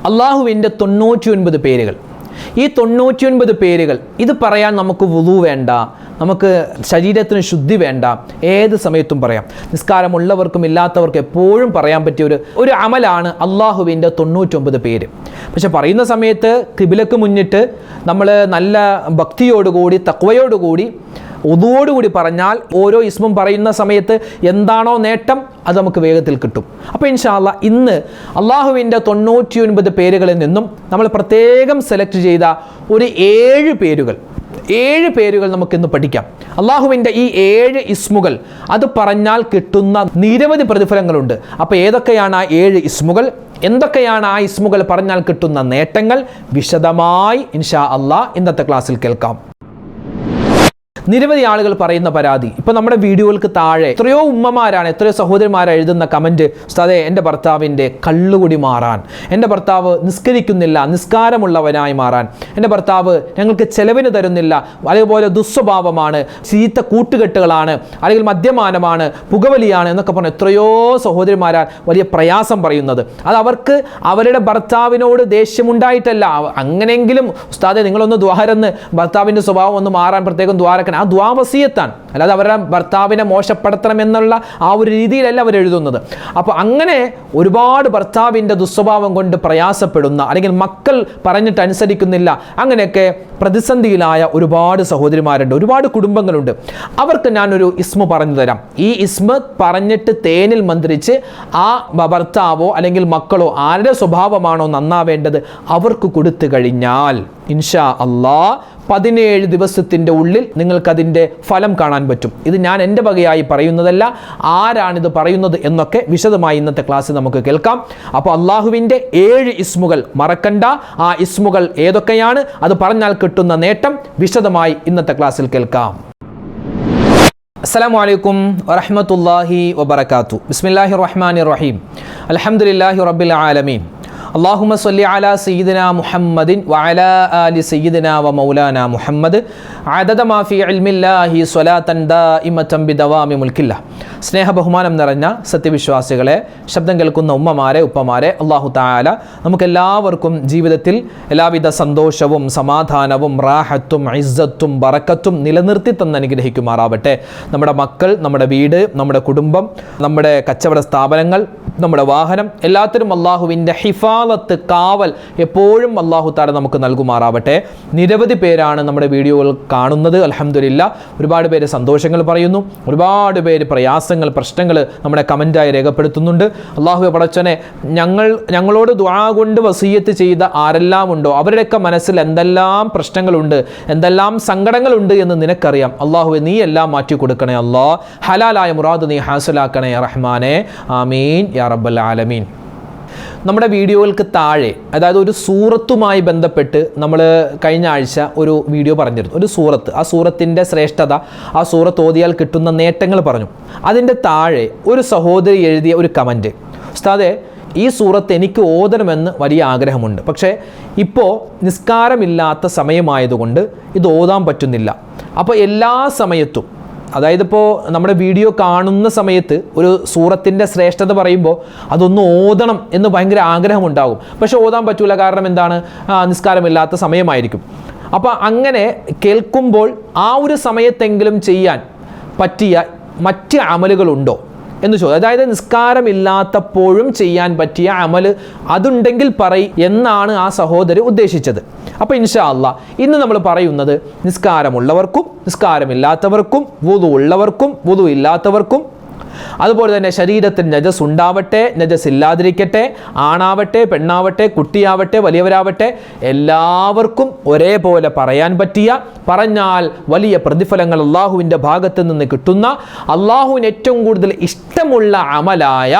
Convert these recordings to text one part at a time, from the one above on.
അള്ളാഹുവിൻ്റെ 99 പേരുകൾ. ഈ 99 പേരുകൾ ഇത് പറയാൻ നമുക്ക് വുളു വേണ്ട, നമുക്ക് ശരീരത്തിന് ശുദ്ധി വേണ്ട, ഏത് സമയത്തും പറയാം. നിസ്കാരമുള്ളവർക്കും ഇല്ലാത്തവർക്കും എപ്പോഴും പറയാൻ പറ്റിയ ഒരു അമലാണ് അള്ളാഹുവിൻ്റെ 99 പേര്. പക്ഷെ പറയുന്ന സമയത്ത് ഖിബിലക്ക് മുന്നിട്ട് നമ്മൾ നല്ല ഭക്തിയോടുകൂടി തഖ്വയോടുകൂടി ഉദുവോടുകൂടി പറഞ്ഞാൽ ഓരോ ഇസ്മും പറയുന്ന സമയത്ത് എന്താണോ നേട്ടം അത് നമുക്ക് വേഗത്തിൽ കിട്ടും. അപ്പോൾ ഇൻഷാ അല്ലാഹ് ഇന്ന് അള്ളാഹുവിൻ്റെ 99 പേരുകളിൽ നിന്നും നമ്മൾ പ്രത്യേകം സെലക്ട് ചെയ്ത ഒരു 7 പേരുകൾ നമുക്കിന്ന് പഠിക്കാം. അള്ളാഹുവിൻ്റെ ഈ 7 ഇസ്മുകൾ അത് പറഞ്ഞാൽ കിട്ടുന്ന നിരവധി പ്രതിഫലങ്ങളുണ്ട്. അപ്പോൾ ഏതൊക്കെയാണ് ആ 7 ഇസ്മുകൾ, എന്തൊക്കെയാണ് ആ ഇസ്മുകൾ പറഞ്ഞാൽ കിട്ടുന്ന നേട്ടങ്ങൾ, വിശദമായി ഇൻഷാ അല്ലാഹ് ഇന്നത്തെ ക്ലാസ്സിൽ കേൾക്കാം. നിരവധി ആളുകൾ പറയുന്ന പരാതി, ഇപ്പം നമ്മുടെ വീഡിയോകൾക്ക് താഴെ എത്രയോ ഉമ്മമാരാണ്, എത്രയോ സഹോദരന്മാരാണ് എഴുതുന്ന കമൻറ്റ്, ഉസ്താദേ എൻ്റെ ഭർത്താവിൻ്റെ കള്ളുകുടി മാറാൻ, എൻ്റെ ഭർത്താവ് നിസ്കരിക്കുന്നില്ല നിസ്കാരമുള്ളവനായി മാറാൻ, എൻ്റെ ഭർത്താവ് ഞങ്ങൾക്ക് ചെലവിന് തരുന്നില്ല, അതേപോലെ ദുസ്വഭാവമാണ്, ചീത്ത കൂട്ടുകെട്ടുകളാണ്, അല്ലെങ്കിൽ മദ്യപാനമാണ്, പുകവലിയാണ് എന്നൊക്കെ പറഞ്ഞ് എത്രയോ സഹോദരിമാരാണ് വലിയ പ്രയാസം പറയുന്നത്. അത് അവർക്ക് അവരുടെ ഭർത്താവിനോട് ദേഷ്യമുണ്ടായിട്ടല്ല. അങ്ങനെയെങ്കിലും ഉസ്താദെ നിങ്ങളൊന്ന് ദ്വാരന്ന് ഭർത്താവിൻ്റെ സ്വഭാവം ഒന്ന് മാറാൻ പ്രത്യേകം ദ്വാരക്കണം, ആ ദ്വാ വസിയത്താണ്, അല്ലാതെ അവരുടെ ഭർത്താവിനെ മോശപ്പെടുത്തണം എന്നുള്ള ആ ഒരു രീതിയിലല്ല അവർ എഴുതുന്നത്. അപ്പോൾ അങ്ങനെ ഒരുപാട് ഭർത്താവിൻ്റെ ദുസ്വഭാവം കൊണ്ട് പ്രയാസപ്പെടുന്ന, അല്ലെങ്കിൽ മക്കൾ പറഞ്ഞിട്ട് അനുസരിക്കുന്നില്ല, അങ്ങനെയൊക്കെ പ്രതിസന്ധിയിലായ ഒരുപാട് സഹോദരിമാരുണ്ട്, ഒരുപാട് കുടുംബങ്ങളുണ്ട്. അവർക്ക് ഞാനൊരു ഇസ്മ പറഞ്ഞു തരാം. ഈ ഇസ്മ പറഞ്ഞിട്ട് തേനിൽ മന്ത്രിച്ച് ആ ഭർത്താവോ അല്ലെങ്കിൽ മക്കളോ ആരുടെ സ്വഭാവമാണോ നന്നാവേണ്ടത് അവർക്ക് കൊടുത്തു കഴിഞ്ഞാൽ ഇൻഷാ അല്ലാഹ് 17 ദിവസത്തിൻ്റെ ഉള്ളിൽ നിങ്ങൾക്കതിൻ്റെ ഫലം കാണാൻ പറ്റും. ഇത് ഞാൻ എൻ്റെ വകയായി പറയുന്നതല്ല, ആരാണിത് പറയുന്നത് എന്നൊക്കെ വിശദമായി ഇന്നത്തെ ക്ലാസ്സിൽ നമുക്ക് കേൾക്കാം. അപ്പോൾ അള്ളാഹുവിൻ്റെ 7 ഇസ്മുകൾ മറക്കണ്ട. ആ ഇസ്മുകൾ ഏതൊക്കെയാണ്, അത് പറഞ്ഞാൽ കിട്ടുന്ന നേട്ടം വിശദമായി ഇന്നത്തെ ക്ലാസ്സിൽ കേൾക്കാം. അസ്സലാമു അലൈക്കും വറഹ്മത്തുള്ളാഹി വബറകാതുഹു. ബിസ്മില്ലാഹിർ റഹ്മാനിർ റഹീം. അൽഹംദുലില്ലാഹി റബ്ബിൽ ആലമീൻ. اللهم صل على سيدنا محمد وعلى آل سيدنا ومولانا محمد عدد ما في علم الله صلاة دائمة بدوام ملك الله. സ്നേഹ ബഹുമാനം നിറഞ്ഞ സത്യവിശ്വാസികളെ, ശബ്ദം കേൾക്കുന്ന ഉമ്മമാരെ ഉപ്പമാരെ, അല്ലാഹു തആല നമുക്കെല്ലാവർക്കും ജീവിതത്തിൽ എല്ലാവിധ സന്തോഷവും സമാധാനവും റാഹത്തും ഇസ്സത്തും ബറക്കത്തും നിലനിർത്തി തന്നെ അനുഗ്രഹിക്കുമാറാവട്ടെ. നമ്മുടെ മക്കൾ, നമ്മുടെ വീട്, നമ്മുടെ കുടുംബം, നമ്മുടെ കച്ചവട സ്ഥാപനങ്ങൾ, നമ്മുടെ വാഹനം, എല്ലാത്തിനും അള്ളാഹുവിൻ്റെ ഹിഫാലത്ത്, കാവൽ എപ്പോഴും അള്ളാഹു തആല നമുക്ക് നൽകുമാറാവട്ടെ. നിരവധി പേരാണ് നമ്മുടെ വീഡിയോകൾ കാണുന്നത്. അൽഹംദുലില്ലാ, ഒരുപാട് പേര് സന്തോഷങ്ങൾ പറയുന്നു, ഒരുപാട് പേര് പ്രയാസങ്ങൾ, പ്രശ്നങ്ങൾ നമ്മുടെ കമൻറ്റായി രേഖപ്പെടുത്തുന്നുണ്ട്. അള്ളാഹു പടച്ചോനെ, ഞങ്ങളോട് ദുആ കൊണ്ട് വസിയ്യത്ത് ചെയ്ത ആരെല്ലാം ഉണ്ടോ അവരുടെയൊക്കെ മനസ്സിൽ എന്തെല്ലാം പ്രശ്നങ്ങളുണ്ട്, എന്തെല്ലാം സങ്കടങ്ങളുണ്ട് എന്ന് നിനക്കറിയാം. അള്ളാഹുവെ നീ എല്ലാം മാറ്റി കൊടുക്കണേ അല്ലാ. ഹലാലായ മുറാദ് നീ ഹാസിലാക്കണേ റഹ്മാനെ. ആമീൻ യാ റബ്ബൽ ആലമീൻ. നമ്മുടെ വീഡിയോകൾക്ക് താഴെ, അതായത് ഒരു സൂറത്തുമായി ബന്ധപ്പെട്ട് നമ്മൾ കഴിഞ്ഞ ആഴ്ച ഒരു വീഡിയോ പറഞ്ഞിരുന്നു, ഒരു സൂറത്ത്, ആ സൂറത്തിൻ്റെ ശ്രേഷ്ഠത, ആ സൂറത്ത് ഓതിയാൽ കിട്ടുന്ന നേട്ടങ്ങൾ പറഞ്ഞു. അതിൻ്റെ താഴെ ഒരു സഹോദരി എഴുതിയ ഒരു കമൻറ്റ്, ഉസ്താദേ ഈ സൂറത്ത് എനിക്ക് ഓതണമെന്ന് വലിയ ആഗ്രഹമുണ്ട്, പക്ഷേ ഇപ്പോൾ നിസ്കാരമില്ലാത്ത സമയമായതുകൊണ്ട് ഇത് ഓതാൻ പറ്റുന്നില്ല. അപ്പോൾ എല്ലാ സമയത്തും, അതായത് ഇപ്പോൾ നമ്മുടെ വീഡിയോ കാണുന്ന സമയത്ത് ഒരു സൂറത്തിൻ്റെ ശ്രേഷ്ഠത പറയുമ്പോൾ അതൊന്ന് ഓതണം എന്ന് ഭയങ്കര ആഗ്രഹമുണ്ടാകും, പക്ഷെ ഓതാൻ പറ്റൂല. കാരണം എന്താണ്? നിസ്കാരമില്ലാത്ത സമയമായിരിക്കും. അപ്പോൾ അങ്ങനെ കേൾക്കുമ്പോൾ ആ ഒരു സമയത്തെങ്കിലും ചെയ്യാൻ പറ്റിയ മറ്റ് അമലുകളുണ്ടോ എന്ന് ചോദിച്ചു. അതായത് നിസ്കാരമില്ലാത്തപ്പോഴും ചെയ്യാൻ പറ്റിയ അമൽ അതുണ്ടെങ്കിൽ എന്നാണ് ആ സഹോദരി ഉദ്ദേശിച്ചത്. അപ്പോൾ ഇൻഷാ അല്ലാഹ് ഇന്ന് നമ്മൾ പറയുന്നത് നിസ്കാരമുള്ളവർക്കും നിസ്കാരമില്ലാത്തവർക്കും വുളു ഉള്ളവർക്കും വുളു ഇല്ലാത്തവർക്കും, അതുപോലെ തന്നെ ശരീരത്തിൽ നജസ് ഉണ്ടാവട്ടെ നജസ് ഇല്ലാതിരിക്കട്ടെ, ആണാവട്ടെ പെണ്ണാവട്ടെ കുട്ടിയാവട്ടെ വലിയവരാവട്ടെ, എല്ലാവർക്കും ഒരേപോലെ പറയാൻ പറ്റിയ, പറഞ്ഞാൽ വലിയ പ്രതിഫലങ്ങൾ അള്ളാഹുവിൻ്റെ ഭാഗത്ത് നിന്ന് കിട്ടുന്ന, അള്ളാഹുവിന് ഏറ്റവും കൂടുതൽ ഇഷ്ടമുള്ള അമലായ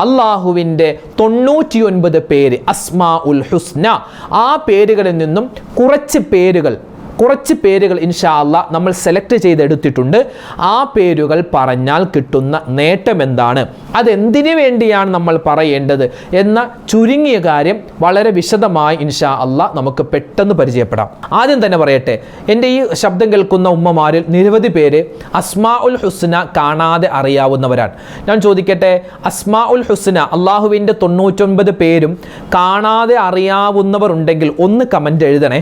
അള്ളാഹുവിൻ്റെ 99 പേര് അസ്മാ ഉൽ ഹുസ്ന, ആ പേരുകളിൽ നിന്നും കുറച്ച് പേരുകൾ, കുറച്ച് പേരുകൾ ഇൻഷാ അല്ലാഹ് നമ്മൾ സെലക്ട് ചെയ്തെടുത്തിട്ടുണ്ട്. ആ പേരുകൾ പറഞ്ഞാൽ കിട്ടുന്ന നേട്ടം എന്താണ്, അതെന്തിനു വേണ്ടിയാണ് നമ്മൾ പറയേണ്ടത് എന്ന ചുരുങ്ങിയ കാര്യം വളരെ വിശദമായി ഇൻഷാ അല്ലാഹ് നമുക്ക് പെട്ടെന്ന് പരിചയപ്പെടാം. ആദ്യം തന്നെ പറയട്ടെ, എൻ്റെ ഈ ശബ്ദം കേൾക്കുന്ന ഉമ്മമാരിൽ നിരവധി പേര് അസ്മാഉൽ ഹുസ്ന കാണാതെ അറിയാവുന്നവരാണ്. ഞാൻ ചോദിക്കട്ടെ, അസ്മാഉൽ ഹുസ്ന അള്ളാഹുവിൻ്റെ 99 പേരും കാണാതെ അറിയാവുന്നവർ ഉണ്ടെങ്കിൽ ഒന്ന് കമൻ്റ് എഴുതണേ.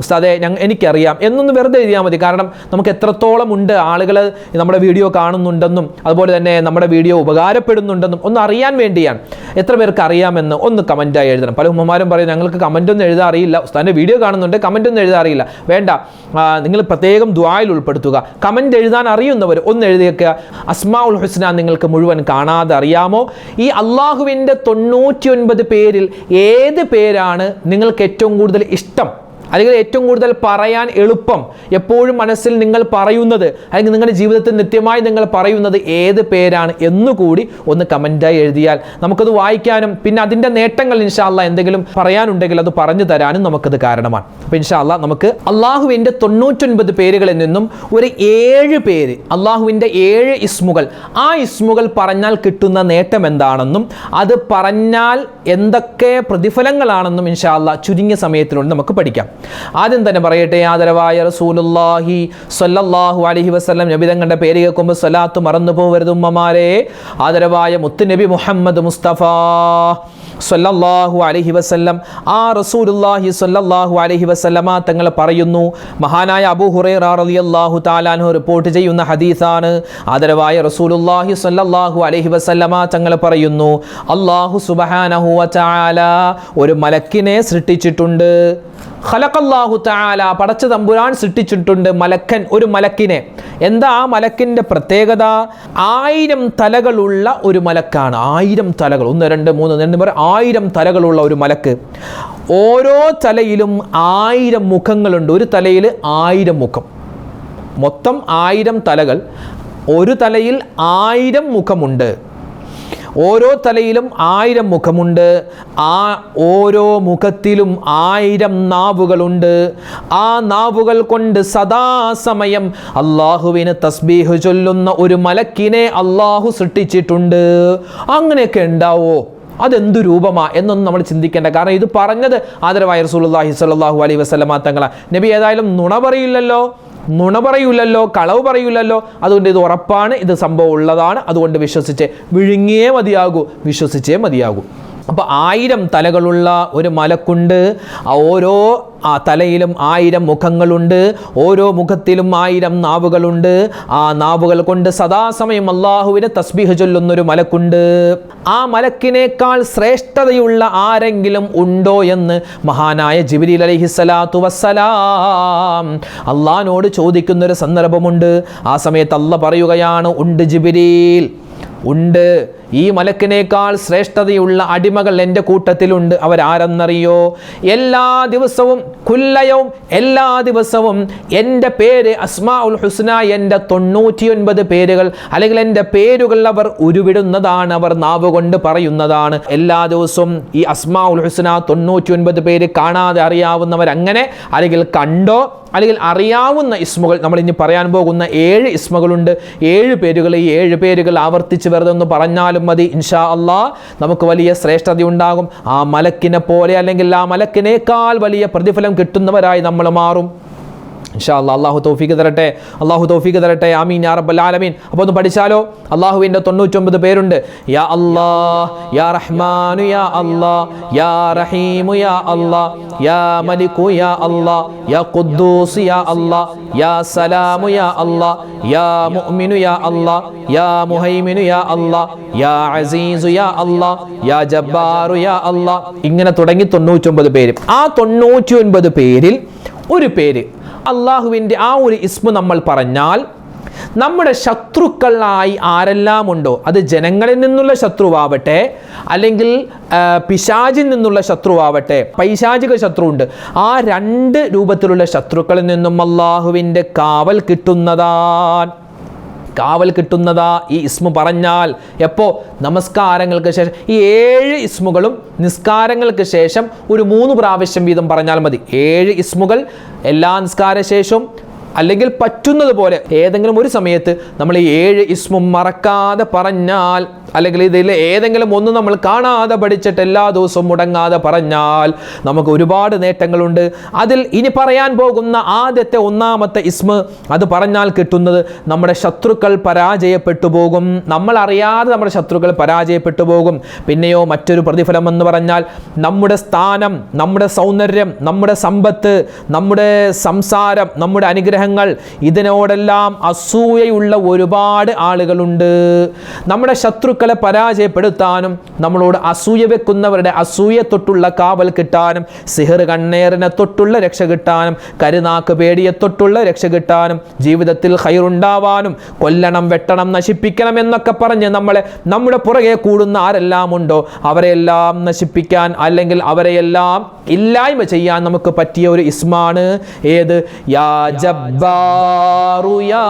ഉസ്താദെ എനിക്കറിയാം എന്നൊന്ന് വെറുതെ എഴുതിയാൽ മതി. കാരണം നമുക്ക് എത്രത്തോളം ഉണ്ട് ആളുകൾ നമ്മുടെ വീഡിയോ കാണുന്നുണ്ടെന്നും അതുപോലെ തന്നെ നമ്മുടെ വീഡിയോ ഉപകാരപ്പെടുന്നുണ്ടെന്നും ഒന്ന് അറിയാൻ വേണ്ടിയാണ്. എത്ര പേർക്ക് അറിയാമെന്ന് ഒന്ന് കമൻറ്റായി എഴുതണം. പല ഉമ്മമാരും പറയും ഞങ്ങൾക്ക് കമൻറ്റൊന്നും എഴുതാൻ അറിയില്ല, ഉസ്താദിൻ്റെ വീഡിയോ കാണുന്നുണ്ട് കമൻറ്റൊന്നും എഴുതാൻ അറിയില്ല. വേണ്ട, നിങ്ങൾ പ്രത്യേകം ദുആയിൽ ഉൾപ്പെടുത്തുക. കമൻറ്റ് എഴുതാൻ അറിയുന്നവർ ഒന്ന് എഴുതിയേക്കുക, അസ്മാഉൽ ഹുസ്ന നിങ്ങൾക്ക് മുഴുവൻ കാണാതെ അറിയാമോ? ഈ അള്ളാഹുവിൻ്റെ 99 പേരിൽ ഏത് പേരാണ് നിങ്ങൾക്ക് ഏറ്റവും കൂടുതൽ ഇഷ്ടം, അല്ലെങ്കിൽ ഏറ്റവും കൂടുതൽ പറയാൻ എളുപ്പം, എപ്പോഴും മനസ്സിൽ നിങ്ങൾ പറയുന്നത്, അല്ലെങ്കിൽ നിങ്ങളുടെ ജീവിതത്തിൽ നിത്യമായി നിങ്ങൾ പറയുന്നത് ഏത് പേരാണ് എന്നുകൂടി ഒന്ന് കമൻറ്റായി എഴുതിയാൽ നമുക്കത് വായിക്കാനും പിന്നെ അതിൻ്റെ നേട്ടങ്ങൾ ഇൻഷാ അല്ലാഹ് എന്തെങ്കിലും പറയാനുണ്ടെങ്കിൽ അത് പറഞ്ഞു തരാനും നമുക്കത് കാരണമാണ്. അപ്പോൾ ഇൻഷാ അല്ലാഹ് നമുക്ക് അള്ളാഹുവിൻ്റെ 99 പേരുകളിൽ നിന്നും ഒരു 7 പേര്, അള്ളാഹുവിൻ്റെ 7 ഇസ്മുകൾ, ആ ഇസ്മുകൾ പറഞ്ഞാൽ കിട്ടുന്ന നേട്ടം എന്താണെന്നും അത് പറഞ്ഞാൽ എന്തൊക്കെ പ്രതിഫലങ്ങളാണെന്നും ഇൻഷാ അല്ലാഹ് ചുരുങ്ങിയ സമയത്തിനുള്ളിൽ നമുക്ക് പഠിക്കാം. ആദ്യം തന്നെ പറയട്ടെ, ആദരവായ റസൂലുള്ളാഹി സ്വല്ലല്ലാഹു അലൈഹി വസല്ലം നബി തങ്ങളുടെ പേര് കേൾക്കുമ്പോൾ സ്വലാത്ത് മറന്നു പോകരുത് ഉമ്മമാരെ. ആദരവായ മുത്തുനബി മുഹമ്മദ് മുസ്തഫ സ്വല്ലല്ലാഹു അലൈഹി വസല്ലം, ആ റസൂലുള്ളാഹി സ്വല്ലല്ലാഹു അലൈഹി വസല്ലമ തങ്ങൾ പറയുന്നു, മഹാനായ അബൂ ഹുറൈറ റളിയല്ലാഹു തആല അൻഹു റിപ്പോർട്ട് ചെയ്യുന്ന ഹദീസാണ്. ആദരവായ റസൂലുള്ളാഹി സ്വല്ലല്ലാഹു അലൈഹി വസല്ലമ തങ്ങൾ പറയുന്നു, അല്ലാഹു സുബ്ഹാനഹു വ തആല ഒരു മലക്കിനെ സൃഷ്ടിച്ചിട്ടുണ്ട്. ഖലഖല്ലാഹു തആല, പടച്ച തമ്പുരാൻ സൃഷ്ടിച്ചിട്ടുണ്ട് മലക്കൻ, ഒരു മലക്കിനെ. എന്താ ആ മലക്കിൻ്റെ പ്രത്യേകത? 1000 തലകളുള്ള ഒരു മലക്കാണ്. 1000 തലകൾ, 1 2 3 1000 തലകളുള്ള ഒരു മലക്ക്. ഓരോ തലയിലും 1000 മുഖങ്ങളുണ്ട്. ഒരു തലയിൽ 1000 മുഖം, മൊത്തം 1000 തലകൾ. ഒരു തലയിൽ 1000 മുഖമുണ്ട്. ഓരോ തലയിലും 1000 മുഖമുണ്ട്. ആ ഓരോ മുഖത്തിലും 1000 നാവുകളുണ്ട്. ആ നാവുകൾ കൊണ്ട് സദാസമയം അള്ളാഹുവിന് തസ്ബീഹ് ചൊല്ലുന്ന ഒരു മലക്കിനെ അള്ളാഹു സൃഷ്ടിച്ചിട്ടുണ്ട്. അങ്ങനെയൊക്കെ ഉണ്ടാവോ? അതെന്തു രൂപമാ എന്നൊന്നും നമ്മൾ ചിന്തിക്കേണ്ട. കാരണം ഇത് പറഞ്ഞത് ആദരവായ റസൂലുള്ളാഹി സ്വല്ലല്ലാഹു അലൈഹി വസല്ലമ തങ്ങളാ. നബി ഏതായാലും നുണ പറയില്ലല്ലോ, കളവ് പറയില്ലല്ലോ. അതുകൊണ്ട് ഇത് ഉറപ്പാണ്, ഇത് സംഭവം ഉള്ളതാണ്. അതുകൊണ്ട് വിശ്വസിച്ചേ വിശ്വസിച്ചേ മതിയാകൂ. അപ്പോൾ 1000 തലകളുള്ള ഒരു മലക്കുണ്ട്. ഓരോ തലയിലും 1000 മുഖങ്ങളുണ്ട്. ഓരോ മുഖത്തിലും 1000 നാവുകളുണ്ട്. ആ നാവുകൾ കൊണ്ട് സദാസമയം അള്ളാഹുവിനെ തസ്ബീഹ് ചൊല്ലുന്നൊരു മലക്കുണ്ട്. ആ മലക്കിനേക്കാൾ ശ്രേഷ്ഠതയുള്ള ആരെങ്കിലും ഉണ്ടോ എന്ന് മഹാനായ ജിബ്രീൽ അലൈഹിസ്സലാത്തു വസ്സലാം അള്ളാഹിനോട് ചോദിക്കുന്നൊരു സന്ദർഭമുണ്ട്. ആ സമയത്ത് അള്ളാഹ് പറയുകയാണ്, ഉണ്ട് ജിബ്രീൽ, ഉണ്ട്. ഈ മലക്കിനേക്കാൾ ശ്രേഷ്ഠതയുള്ള അടിമകൾ എൻ്റെ കൂട്ടത്തിലുണ്ട്. അവരാരെന്നറിയോ? എല്ലാ ദിവസവും എല്ലാ ദിവസവും എൻ്റെ പേര് അസ്മാഉൽ ഹുസ്ന, എൻ്റെ 99 പേരുകൾ അല്ലെങ്കിൽ എൻ്റെ പേരുകൾ അവർ ഉരുവിടുന്നതാണ്, അവർ നാവ് കൊണ്ട് പറയുന്നതാണ്. എല്ലാ ദിവസവും ഈ അസ്മാഉൽ ഹുസ്ന 99 പേര് കാണാതെ അറിയാവുന്നവർ അങ്ങനെ, അല്ലെങ്കിൽ കണ്ടോ അല്ലെങ്കിൽ അറിയാവുന്ന ഇസ്മുകൾ, നമ്മൾ ഇനി പറയാൻ പോകുന്ന 7 ഇസ്മുകളുണ്ട്. 7 പേരുകൾ, ഈ 7 പേരുകൾ ആവർത്തിച്ച് വെറുതെ ഒന്ന് പറഞ്ഞാലും മതി. ഇൻഷാ അല്ലാഹ് നമുക്ക് വലിയ ശ്രേഷ്ഠത ഉണ്ടാകും. ആ മലക്കിനെ പോലെ അല്ലെങ്കിൽ ആ മലക്കിനേക്കാൾ വലിയ പ്രതിഫലം കിട്ടുന്നവരായി നമ്മൾ മാറും. ഇൻഷാ അല്ലാഹ് അല്ലാഹു തൗഫീഖ് തരട്ടെ. ആമീൻ യാ റബ്ബൽ ആലമീൻ. അപ്പോൾ ഒന്ന് പഠിച്ചാലോ? അല്ലാഹുവിൻ്റെ 99 പേരുണ്ട്. യാ അല്ലാഹ്, യാ റഹ്മാനു യാ അല്ലാഹ്, യാ റഹീമു യാ അല്ലാഹ്, യാ മലികു യാ അല്ലാഹ്, യാ ഖുദ്ദൂസ് യാ അല്ലാഹ്, യാ സലാമു യാ അല്ലാഹ്, യാ മുഅ്മിനു യാ അല്ലാഹ്, യാ മുഹൈമിനു യാ അല്ലാഹ്, യാ അസീസു യാ അല്ലാഹ്, യാ ജബ്ബാറു യാ അല്ലാഹ്. ഇങ്ങനെ തുടങ്ങി 99 പേര്. ആ 99 പേരിൽ ഒരു പേര്, അള്ളാഹുവിൻ്റെ ആ ഒരു ഇസ്മ നമ്മൾ പറഞ്ഞാൽ നമ്മുടെ ശത്രുക്കളായി ആരെല്ലാം ഉണ്ടോ, അത് ജനങ്ങളിൽ നിന്നുള്ള ശത്രുവാവട്ടെ അല്ലെങ്കിൽ പിശാചിൽ നിന്നുള്ള ശത്രുവാവട്ടെ, പൈശാചിക ശത്രുവുണ്ട്, ആ 2 രൂപത്തിലുള്ള ശത്രുക്കളിൽ നിന്നും അള്ളാഹുവിൻ്റെ കാവൽ കിട്ടുന്നതാണ്. കാവൽ കിട്ടുന്നതാ ഈ ഇസ്മു പറഞ്ഞാൽ. എപ്പോൾ? നമസ്കാരങ്ങൾക്ക് ശേഷം. ഈ 7 ഇസ്മുകളും നിസ്കാരങ്ങൾക്ക് ശേഷം ഒരു 3 പ്രാവശ്യം വീതം പറഞ്ഞാൽ മതി. 7 ഇസ്മുകൾ എല്ലാ നിസ്കാര ശേഷവും അല്ലെങ്കിൽ പറ്റുന്നത് പോലെ ഏതെങ്കിലും ഒരു സമയത്ത് നമ്മൾ ഈ 7 ഇസ്മും മറക്കാതെ പറഞ്ഞാൽ, അല്ലെങ്കിൽ ഇതിൽ ഏതെങ്കിലും ഒന്ന് നമ്മൾ കാണാതെ പഠിച്ചിട്ട് എല്ലാ ദിവസവും മുടങ്ങാതെ പറഞ്ഞാൽ നമുക്ക് ഒരുപാട് നേട്ടങ്ങളുണ്ട്. അതിൽ ഇനി പറയാൻ പോകുന്ന ആദ്യത്തെ 1-ാമത്തെ ഇസ്മ, അത് പറഞ്ഞാൽ കിട്ടുന്നത് നമ്മുടെ ശത്രുക്കൾ പരാജയപ്പെട്ടു പോകും. നമ്മൾ അറിയാതെ നമ്മുടെ ശത്രുക്കൾ പരാജയപ്പെട്ടു പോകും. പിന്നെയോ മറ്റൊരു പ്രതിഫലം എന്ന് പറഞ്ഞാൽ നമ്മുടെ സ്ഥാനം, നമ്മുടെ സൗന്ദര്യം, നമ്മുടെ സമ്പത്ത്, നമ്മുടെ സംസാരം, നമ്മുടെ അനുഗ്രഹങ്ങൾ, ഇതിനോടെല്ലാം അസൂയയുള്ള ഒരുപാട് ആളുകളുണ്ട്. നമ്മുടെ ശത്രുക്കളെ പരാജയപ്പെടുത്താനും നമ്മളോട് അസൂയ വെക്കുന്നവരുടെ അസൂയ തൊട്ടുള്ള കാവൽ കിട്ടാനും, സിഹർ കണ്ണേറിനെ തൊട്ടുള്ള രക്ഷ കിട്ടാനും, കരുനാക്ക് പേടിയെ തൊട്ടുള്ള രക്ഷ കിട്ടാനും, ജീവിതത്തിൽ ഖൈറുണ്ടാവാനും, കൊല്ലണം, വെട്ടണം, നശിപ്പിക്കണം എന്നൊക്കെ പറഞ്ഞ് നമ്മുടെ പുറകെ കൂടുന്ന ആരെല്ലാം ഉണ്ടോ അവരെല്ലാം നശിപ്പിക്കാൻ, അല്ലെങ്കിൽ അവരെയെല്ലാം ഇല്ലായ്മ ചെയ്യാൻ നമുക്ക് പറ്റിയ ഒരു ഇസ്മാണ് ഏത്? യാ ജബ്ബാറു യാ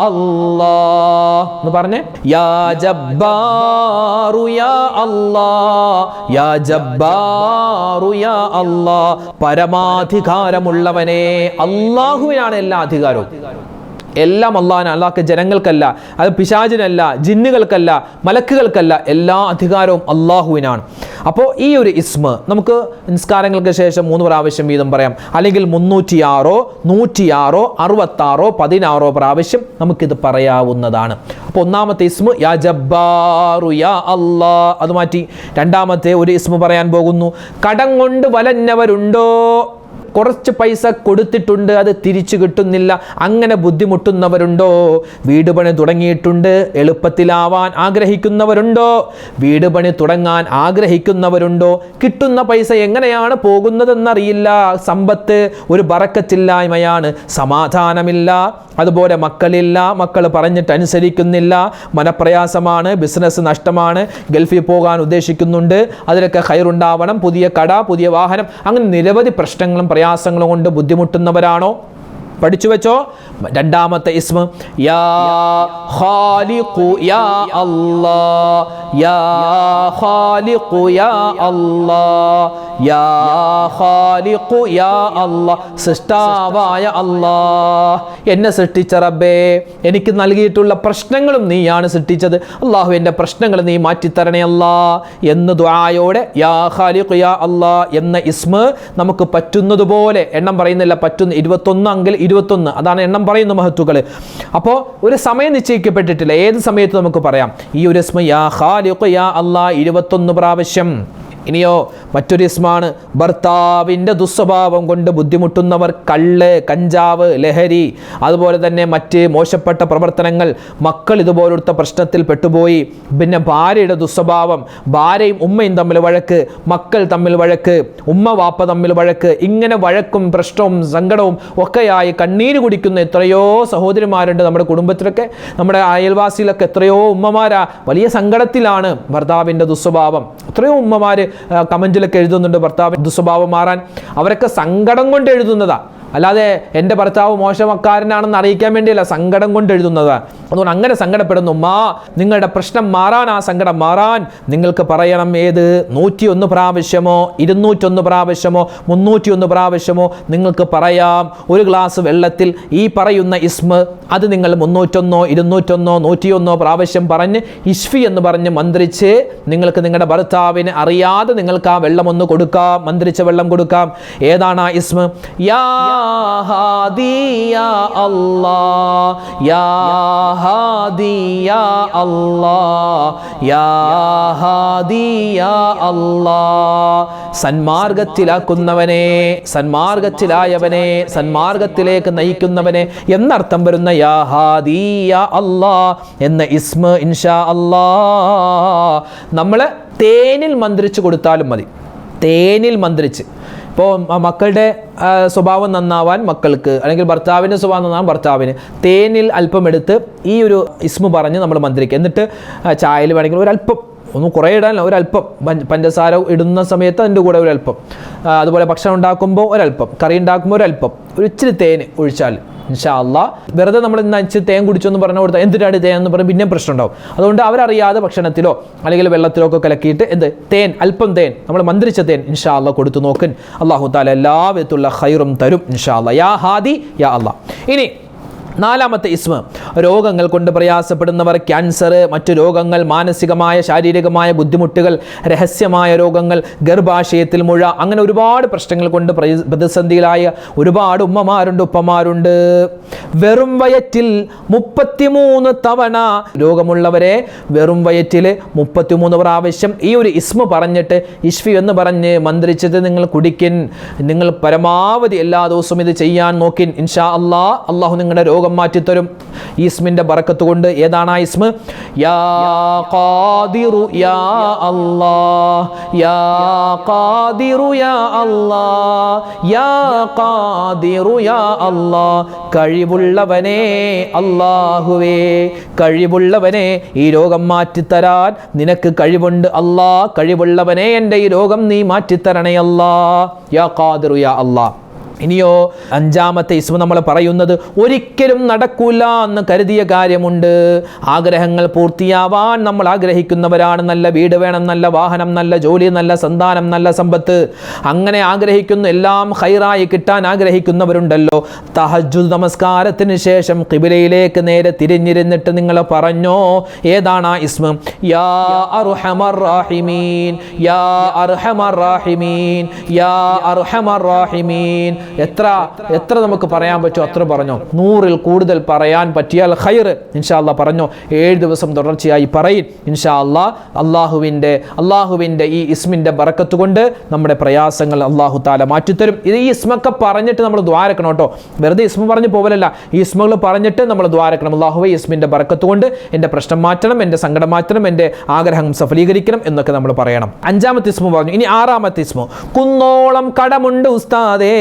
അല്ലാഹ് എന്ന് പറഞ്ഞേ. യാ ജബ്ബാറു യാ അല്ലാഹ്, യാ ജബ്ബാറു യാ അല്ലാഹ്. പരമാധികാരമുള്ളവനെ. അല്ലാഹുവിനാണ് എല്ലാ അധികാരവും. എല്ലാം അള്ളാഹുവിനാണ്. അള്ളാഹ്ക്ക് ജനങ്ങൾക്കല്ല, അത് പിശാചിനല്ല, ജിന്നുകൾക്കല്ല, മലക്കുകൾക്കല്ല, എല്ലാ അധികാരവും അള്ളാഹുവിനാണ്. അപ്പോൾ ഈ ഒരു ഇസ്മ നമുക്ക് നിസ്കാരങ്ങൾക്ക് ശേഷം 3 പ്രാവശ്യം വീതം പറയാം, അല്ലെങ്കിൽ 306, 106, 66, 16 പ്രാവശ്യം നമുക്കിത് പറയാവുന്നതാണ്. അപ്പോൾ 1-ാമത്തെ ഇസ്മ യാ ജബ്ബാറു യാ അല്ലാഹ്, അത് മാറ്റി 2-ാമത്തെ ഒരു ഇസ്മ പറയാൻ പോകുന്നു. കടം കൊണ്ട് വലഞ്ഞവരുണ്ടോ? കുറച്ച് പൈസ കൊടുത്തിട്ടുണ്ട്, അത് തിരിച്ചു കിട്ടുന്നില്ല, അങ്ങനെ ബുദ്ധിമുട്ടുന്നവരുണ്ടോ? വീട് പണി തുടങ്ങിയിട്ടുണ്ട്, എളുപ്പത്തിലാവാൻ ആഗ്രഹിക്കുന്നവരുണ്ടോ? വീട് പണി തുടങ്ങാൻ ആഗ്രഹിക്കുന്നവരുണ്ടോ? കിട്ടുന്ന പൈസ എങ്ങനെയാണ് പോകുന്നതെന്നറിയില്ല, സമ്പത്ത് ഒരു ബറക്കത്തില്ലായ്മയാണ്, സമാധാനമില്ല, അതുപോലെ മക്കളില്ല, മക്കൾ പറഞ്ഞിട്ട് അനുസരിക്കുന്നില്ല, മനപ്രയാസമാണ്, ബിസിനസ് നഷ്ടമാണ്, ഗൾഫിൽ പോകാൻ ഉദ്ദേശിക്കുന്നുണ്ട്, അതിലൊക്കെ ഖൈറുണ്ടാവണം, പുതിയ കട, പുതിയ വാഹനം, അങ്ങനെ നിരവധി പ്രശ്നങ്ങളും പ്രയാസങ്ങളും കൊണ്ട് ബുദ്ധിമുട്ടുന്നവരാണോ? പഠിച്ചു വെച്ചോ. 2-ാമത്തെ ഇസ്മ യാ ഖാലിഖു യാ അല്ലാഹ്, യാ ഖാലിഖു യാ അല്ലാഹ്, യാ ഖാലിഖു യാ അല്ലാഹ്. സൃഷ്ടാവായ അല്ലാഹ്, എന്നെ സൃഷ്ടിച്ച റബ്ബേ, എനിക്ക് നൽകിയിട്ടുള്ള പ്രശ്നങ്ങളും നീയാണ് സൃഷ്ടിച്ചത്, അല്ലാഹു എൻ്റെ പ്രശ്നങ്ങൾ നീ മാറ്റിത്തരണേ അല്ലാഹ് എന്ന് ദുആയോടെ യാ ഖാലിഖു യാ അല്ലാഹ് എന്ന ഇസ്മ നമുക്ക് പറ്റുന്നതുപോലെ, എണ്ണം പറയുന്നില്ല, പറ്റുന്ന 21 എങ്കിൽ 21, അതാണ് എണ്ണം പറയുന്ന മഹത്തുക്കൾ. അപ്പോൾ ഒരു സമയം നിശ്ചയിക്കപ്പെട്ടിട്ടില്ല, ഏത് സമയത്ത് നമുക്ക് പറയാം. ഈ ഒരു ഇസ്മ യാ ഖാലിഖു യാ അല്ലാഹ് 21 പ്രാവശ്യം. ഇനിയോ മറ്റൊരു ഇസ്മാണ് ഭർത്താവിൻ്റെ ദുസ്വഭാവം കൊണ്ട് ബുദ്ധിമുട്ടുന്നവർ, കള്ള്, കഞ്ചാവ്, ലഹരി, അതുപോലെ തന്നെ മറ്റ് മോശപ്പെട്ട പ്രവർത്തനങ്ങൾ, മക്കൾ ഇതുപോലത്തെ പ്രശ്നത്തിൽ പെട്ടുപോയി, പിന്നെ ഭാര്യയുടെ ദുസ്വഭാവം, ഭാര്യയും ഉമ്മയും തമ്മിൽ വഴക്ക്, മക്കൾ തമ്മിൽ വഴക്ക്, ഉമ്മ വാപ്പ തമ്മിൽ വഴക്ക്, ഇങ്ങനെ വഴക്കും പ്രശ്നവും സങ്കടവും ഒക്കെയായി കണ്ണീര് കുടിക്കുന്ന എത്രയോ സഹോദരിമാരുണ്ട് നമ്മുടെ കുടുംബത്തിലൊക്കെ, നമ്മുടെ അയൽവാസിയിലൊക്കെ എത്രയോ ഉമ്മമാരാ വലിയ സങ്കടത്തിലാണ് ഭർത്താവിൻ്റെ ദുസ്വഭാവം. എത്രയോ ഉമ്മമാർ കമന്റിലൊക്കെ എഴുതുന്നുണ്ട് ഭർത്താവ് ദുസ്വഭാവം മാറാൻ, അവരൊക്കെ സങ്കടം കൊണ്ട് എഴുതുന്നതാ, അല്ലാതെ എൻ്റെ ഭർത്താവ് മോശമക്കാരനാണെന്ന് അറിയിക്കാൻ വേണ്ടിയല്ല, സങ്കടം കൊണ്ട് എഴുതുന്നതാണ്. അതുകൊണ്ട് അങ്ങനെ സങ്കടപ്പെടുന്നു ഉമ്മ, നിങ്ങളുടെ പ്രശ്നം മാറാൻ, ആ സങ്കടം മാറാൻ നിങ്ങൾക്ക് പറയണം ഏത്? 101 പ്രാവശ്യമോ 201 പ്രാവശ്യമോ 301 പ്രാവശ്യമോ നിങ്ങൾക്ക് പറയാം. ഒരു ഗ്ലാസ് വെള്ളത്തിൽ ഈ പറയുന്ന ഇസ്മ, അത് നിങ്ങൾ 301, 201, 101 പ്രാവശ്യം പറഞ്ഞ് ഇഷ്ഫി എന്ന് പറഞ്ഞ് മന്ത്രിച്ച് നിങ്ങൾക്ക് നിങ്ങളുടെ ഭർത്താവിന് അറിയാതെ നിങ്ങൾക്ക് ആ വെള്ളം ഒന്ന് കൊടുക്കാം, മന്ത്രിച്ച വെള്ളം കൊടുക്കാം. ഏതാണ് ആ ഇസ്മ? യാ ഹാദി യാ അല്ലാഹ്, യാ ഹാദി യാ അല്ലാഹ്, യാ ഹാദി യാ അല്ലാഹ്. സന്മാർഗത്തിലാക്കുന്നവനെ, സന്മാർഗത്തിലായവനെ, സന്മാർഗത്തിലേക്ക് നയിക്കുന്നവനെ എന്നർത്ഥം വരുന്ന യാ ഹാദി യാ അല്ലാഹ് എന്ന ഇസ്മ ഇൻഷാ അല്ലാഹ് നമ്മൾ തേനിൽ മന്ത്രിച്ച് കൊടുത്താലും മതി. തേനിൽ മന്ത്രിച്ച്, ഇപ്പോൾ മക്കളുടെ സ്വഭാവം നന്നാവാൻ മക്കൾക്ക്, അല്ലെങ്കിൽ ഭർത്താവിൻ്റെ സ്വഭാവം നന്നാവാൻ ഭർത്താവിന്, തേനിൽ അല്പം എടുത്ത് ഈ ഒരു ഇസ്മ പറഞ്ഞ് നമ്മൾ മന്ത്രിക്കുക. എന്നിട്ട് ചായയിൽ വേണമെങ്കിൽ ഒരല്പം ഒന്നും കുറേ ഇടാൻ ഒരല്പം പഞ്ചസാര ഇടുന്ന സമയത്ത് അതിൻ്റെ കൂടെ ഒരല്പം, അതുപോലെ ഭക്ഷണം ഉണ്ടാക്കുമ്പോൾ ഒരല്പം, കറി ഉണ്ടാക്കുമ്പോൾ ഒരല്പം, ഒരു ഇച്ചിരി തേൻ ഒഴിച്ചാൽ ഇൻഷാ അല്ലാഹ്. വെറുതെ നമ്മൾ ഇച്ചിരി തേൻ കുടിച്ചെന്ന് പറഞ്ഞു കൊടുത്താൽ എന്തിനാണ് തേൻ എന്ന് പറഞ്ഞാൽ പിന്നെയും പ്രശ്നം ഉണ്ടാവും. അതുകൊണ്ട് അവരറിയാതെ ഭക്ഷണത്തിലോ അല്ലെങ്കിൽ വെള്ളത്തിലോ ഒക്കെ കലക്കിയിട്ട് തേൻ, അല്പം തേൻ, നമ്മൾ മന്ത്രിച്ച തേൻ ഇൻഷാ അല്ലാഹ് കൊടുത്തു നോക്കും. അല്ലാഹു തആല എല്ലാ വിധത്തിലുള്ള ഖൈറും തരും ഇൻഷാ അല്ലാഹ്. യാ ഹാദി യാ അല്ലാഹ്. ഇനി 4-ാമത്തെ ഇസ്മ, രോഗങ്ങൾ കൊണ്ട് പ്രയാസപ്പെടുന്നവർ, ക്യാൻസർ, മറ്റു രോഗങ്ങൾ, മാനസികമായ ശാരീരികമായ ബുദ്ധിമുട്ടുകൾ, രഹസ്യമായ രോഗങ്ങൾ, ഗർഭാശയത്തിൽ മുഴ, അങ്ങനെ ഒരുപാട് പ്രശ്നങ്ങൾ കൊണ്ട് പ്രതിസന്ധിയിലായ ഒരുപാട് ഉമ്മമാരുണ്ട്, ഉപ്പമാരുണ്ട്. വെറും വയറ്റിൽ 33 തവണ രോഗമുള്ളവരെ വെറും വയറ്റിൽ 33 പ്രാവശ്യം ഈ ഒരു ഇസ്മ പറഞ്ഞിട്ട് ഇഷ്ഫി എന്ന് പറഞ്ഞ് മന്ത്രിച്ചിട്ട് നിങ്ങൾ കുടിക്കിൻ. നിങ്ങൾ പരമാവധി എല്ലാ ദിവസവും ഇത് ചെയ്യാൻ നോക്കിൻ. ഇൻഷാ അല്ലാഹ് അല്ലാഹു നിങ്ങളുടെ രോഗം മാറ്റിത്തരും ഈ ഇസ്മിന്റെ ബറക്കത്ത് കൊണ്ട്. ഏതാണ് ആ ഇസ്മ? യാ ഖാദിറു യാ അല്ലാഹ്, യാ ഖാദിറു യാ അല്ലാഹ്, യാ ഖാദിറു യാ അല്ലാഹ്. കഴിവുള്ളവനെ അല്ലാഹുവേ, കഴിവുള്ളവനെ, ഈ രോഗം മാറ്റിത്തരാൻ നിനക്ക് കഴിവുണ്ട് അല്ലാഹ്. കഴിവുള്ളവനെ, എൻ്റെ ഈ രോഗം നീ മാറ്റിത്തരണേ അല്ലാഹ്. യാ ഖാദിറു യാ അല്ലാഹ്. ഇനിയോ 5-ാമത്തെ ഇസ്മ നമ്മൾ പറയുന്നത്, ഒരിക്കലും നടക്കൂല എന്ന് കരുതിയ കാര്യമുണ്ട്, ആഗ്രഹങ്ങൾ പൂർത്തിയാവാൻ നമ്മൾ ആഗ്രഹിക്കുന്നവരാണ്. നല്ല വീട് വേണം, നല്ല വാഹനം, നല്ല ജോലി, നല്ല സന്താനം, നല്ല സമ്പത്ത്, അങ്ങനെ ആഗ്രഹിക്കുന്നു. എല്ലാം ഖൈറായി കിട്ടാൻ ആഗ്രഹിക്കുന്നവരുണ്ടല്ലോ. തഹജ്ജുദ് നമസ്കാരത്തിന് ശേഷം ഖിബ്ലയിലേക്ക് നേരെ തിരിഞ്ഞിരുന്നിട്ട് നിങ്ങൾ പറഞ്ഞോ, ഏതാണ് ആ ഇസ്മ? യാ അർഹമർ റഹീമീൻ, യാ അർഹമർ റഹീമീൻ, യാ അർഹമർ റഹീമീൻ. എത്ര നമുക്ക് പറയാൻ പറ്റുമോ അത്ര പറഞ്ഞോ. 100-ൽ കൂടുതൽ പറയാൻ പറ്റിയാൽ ഖൈർ. ഇൻഷാ അല്ലാഹ് പറഞ്ഞോ. 7 ദിവസം തുടർച്ചയായി പറയും ഇൻഷാ അല്ലാഹ്. അള്ളാഹുവിൻ്റെ ഈ ഇസ്മിൻ്റെ ബറക്കത്ത് കൊണ്ട് നമ്മുടെ പ്രയാസങ്ങൾ അല്ലാഹു തആല മാറ്റിത്തരും. ഇത് ഈ ഇസ്മൊക്കെ പറഞ്ഞിട്ട് നമ്മൾ ദ്വാരക്കണം കേട്ടോ. വെറുതെ ഇസ്മ പറഞ്ഞു പോവലല്ല, ഈ ഇസ്മകൾ പറഞ്ഞിട്ട് നമ്മൾ ദ്വാരക്കണം. അല്ലാഹുവേ, ഇസ്മിൻ്റെ ബറക്കത്ത് കൊണ്ട് എൻ്റെ പ്രശ്നം മാറ്റണം, എൻ്റെ സങ്കടം മാറ്റണം, എൻ്റെ ആഗ്രഹം സഫലീകരിക്കണം എന്നൊക്കെ നമ്മൾ പറയണം. 5-ാമത്തെ ഇസ്മ പറഞ്ഞു. ഇനി 6-ാമത്തെ ഇസ്മ, കുന്നോളം കടമുണ്ട് ഉസ്താദേ.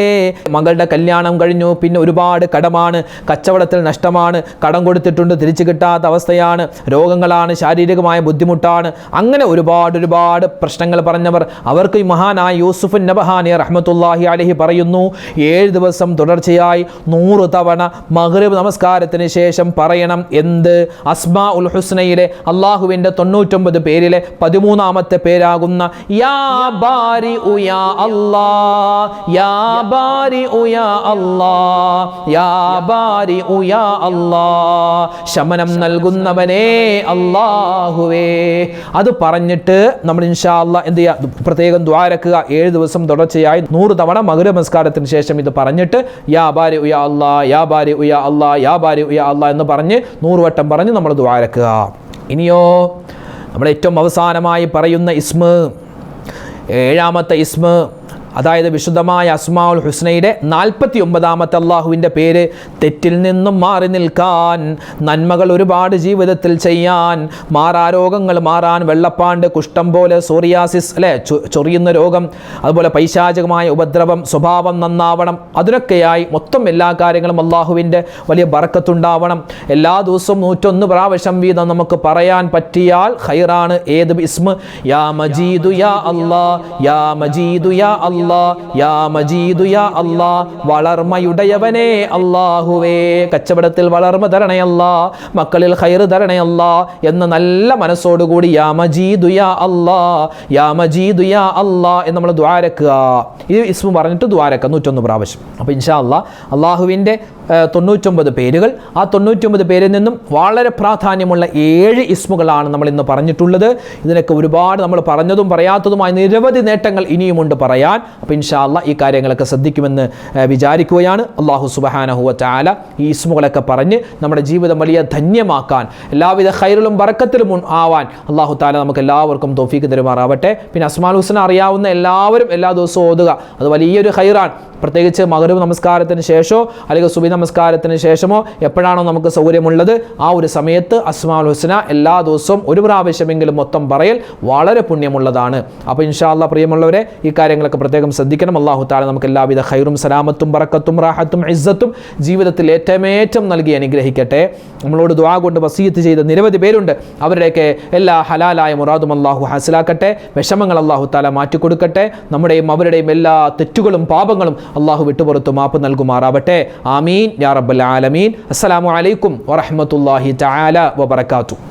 മകളുടെ കല്യാണം കഴിഞ്ഞു, പിന്നെ ഒരുപാട് കടമാണ്, കച്ചവടത്തിൽ നഷ്ടമാണ്, കടം കൊടുത്തിട്ടുണ്ട്, തിരിച്ചു കിട്ടാത്ത അവസ്ഥയാണ്, രോഗങ്ങളാണ്, ശാരീരികമായ ബുദ്ധിമുട്ടാണ്, അങ്ങനെ ഒരുപാട് പ്രശ്നങ്ങൾ പറഞ്ഞവർ, അവർക്ക് ഈ മഹാനായ യൂസുഫ് നബഹാനി റഹ്മത്തുള്ളാഹി അലൈഹി പറയുന്നു, 7 ദിവസം തുടർച്ചയായി 100 തവണ മഗ്രിബ് നമസ്കാരത്തിന് ശേഷം പറയണം. എന്ത്? അസ്മാ ഉൽ ഹുസ്നയിലെ അള്ളാഹുവിൻ്റെ 99 പേരിലെ 13-ാമത്തെ പേരാകുന്ന യാ ബാരി യാ അല്ലാഹ്, യാ ബാരിഉ യാ അല്ലാഹ്, യാ ബാരിഉ യാ അല്ലാഹ്. ശമനം നൽകുന്നവനേ അല്ലാഹുവേ. അത് പറഞ്ഞിട്ട് നമ്മൾ ഇൻഷാ അല്ലാഹ് എന്ത് ചെയ്യുക? പ്രത്യേകം ദ്വാരക്കുക. 7 ദിവസം തുടർച്ചയായി 100 തവണ മഗ്രിബ് നമസ്കാരത്തിന് ശേഷം ഇത് പറഞ്ഞിട്ട് യാ ബാരിഉ യാ അല്ലാഹ്, യാ ബാരിഉ യാ അല്ലാഹ്, യാ ബാരിഉ യാ അല്ലാഹ് എന്ന് പറഞ്ഞ് 100 വട്ടം പറഞ്ഞ് നമ്മൾ ദ്വാരക്കുക. ഇനിയോ നമ്മൾ ഏറ്റവും അവസാനമായി പറയുന്ന ഇസ്മ, 7-ാമത്തെ ഇസ്മ, അതായത് വിശുദ്ധമായ അസ്മാഉൽ ഹുസ്നയുടെ 49-ാമത്തെ അള്ളാഹുവിൻ്റെ പേര്, തെറ്റിൽ നിന്നും മാറി നിൽക്കാൻ, നന്മകൾ ഒരുപാട് ജീവിതത്തിൽ ചെയ്യാൻ, മാറാരോഗങ്ങൾ മാറാൻ, വെള്ളപ്പാണ്ട്, കുഷ്ഠം പോലെ, സോറിയാസിസ് അല്ലേ, ചൊറിയുന്ന രോഗം, അതുപോലെ പൈശാചികമായ ഉപദ്രവം, സ്വഭാവം നന്നാവണം, അതിനൊക്കെയായി മൊത്തം എല്ലാ കാര്യങ്ങളും അള്ളാഹുവിൻ്റെ വലിയ ബറക്കത്തുണ്ടാവണം. എല്ലാ ദിവസവും 101 പ്രാവശ്യം വീതം നമുക്ക് പറയാൻ പറ്റിയാൽ ഖൈറാണ്. ഏത് ഇസ്മ? യാ മജീദു യാ അല്ലാഹ്, യാ മജീദു യാ അല്ലാഹ്, യാ മജീദു യാ അല്ലാഹ്. വളർമയുടയവനേ അല്ലാഹുവേ, കച്ചവടത്തിൽ വളർമ തരണേ അല്ലാഹ്, മക്കളിൽ ഖൈർ തരണേ അല്ലാഹ് എന്ന നല്ല മനസ്സോടുകൂടി യാ മജീദു യാ അല്ലാഹ്, യാ മജീദു യാ അല്ലാഹ് എന്ന് നമ്മൾ ദ്വാരക്കുക. ഈ ഇസ്മ പറഞ്ഞിട്ട് ദ്വാരക്കുക 101 പ്രാവശ്യം. അപ്പോൾ ഇൻഷാ അല്ലാഹ് അള്ളാഹുവിൻ്റെ 99 പേരുകൾ, ആ 99 പേരിൽ നിന്നും വളരെ പ്രാധാന്യമുള്ള 7 ഇസ്മുകളാണ് നമ്മൾ ഇന്ന് പറഞ്ഞിട്ടുള്ളത്. ഇതിനൊക്കെ ഒരുപാട് നമ്മൾ പറഞ്ഞതും പറയാത്തതുമായ നിരവധി നേട്ടങ്ങൾ ഇനിയുമുണ്ട് പറയാൻ. അപ്പോൾ ഇൻഷാ അല്ലാഹ് ഈ കാര്യങ്ങളൊക്കെ ശ്രദ്ധിക്കുമെന്ന് വിചാരിക്കുകയാണ്. അല്ലാഹു സുബ്ഹാനഹു വ തആല ഈ ഇസ്മുകളൊക്കെ പറഞ്ഞ് നമ്മുടെ ജീവിതം വലിയ ധന്യമാക്കാൻ, എല്ലാവിധ ഖൈറിലും ബറക്കത്തിലും ആവാൻ അല്ലാഹു തആല നമുക്ക് എല്ലാവർക്കും തൗഫീഖ് തരുമാറാവട്ടെ. പിന്നെ അസ്മാഉൽ ഹുസ്ന അറിയാവുന്ന എല്ലാവരും എല്ലാ ദിവസവും ഓതുക, അത് വലിയൊരു ഖൈറാണ്. പ്രത്യേകിച്ച് മഗ്‌രിബ് നമസ്കാരത്തിന് ശേഷമോ അല്ലെങ്കിൽ സുബഹി നമസ്കാരത്തിന് ശേഷമോ എപ്പോഴാണോ നമുക്ക് സൗകര്യമുള്ളത് ആ ഒരു സമയത്ത് അസ്മാഉൽ ഹുസ്ന എല്ലാ ദിവസവും ഒരു പ്രാവശ്യമെങ്കിലും മൊത്തം പറയൽ വളരെ പുണ്യമുള്ളതാണ്. അപ്പോൾ ഇൻഷാ അല്ലാഹ് പ്രിയമുള്ളവരെ ഈ കാര്യങ്ങളൊക്കെ പ്രത്യേകം ശ്രദ്ധിക്കണം. അല്ലാഹു തആല നമുക്ക് എല്ലാവിധ ഖൈറും സലാമത്തും ബറക്കത്തും റാഹത്തും ഇസ്സത്തും ജീവിതത്തിൽ ഏറ്റമേറ്റം നൽകി അനുഗ്രഹിക്കട്ടെ. നമ്മളോട് ദുആ കൊണ്ട് വസിയത്ത് ചെയ്ത നിരവധി പേരുണ്ട്. അവരുടെയൊക്കെ എല്ലാ ഹലാലായ മുറാദും അല്ലാഹു ഹാസിലാക്കട്ടെ. വിഷമങ്ങൾ അല്ലാഹു തആല മാറ്റിക്കൊടുക്കട്ടെ. നമ്മുടെയും അവരുടെയും എല്ലാ തെറ്റുകളും പാപങ്ങളും അല്ലാഹു വിട്ടുപുറത്തു മാപ്പ് നൽകുമാറാവട്ടെ. ആമീൻ യാ റബ്ബൽ ആലമീൻ. അസ്സലാമു അലൈക്കും വറഹ്മത്തുള്ളാഹി തആല വബറകാതുഹു.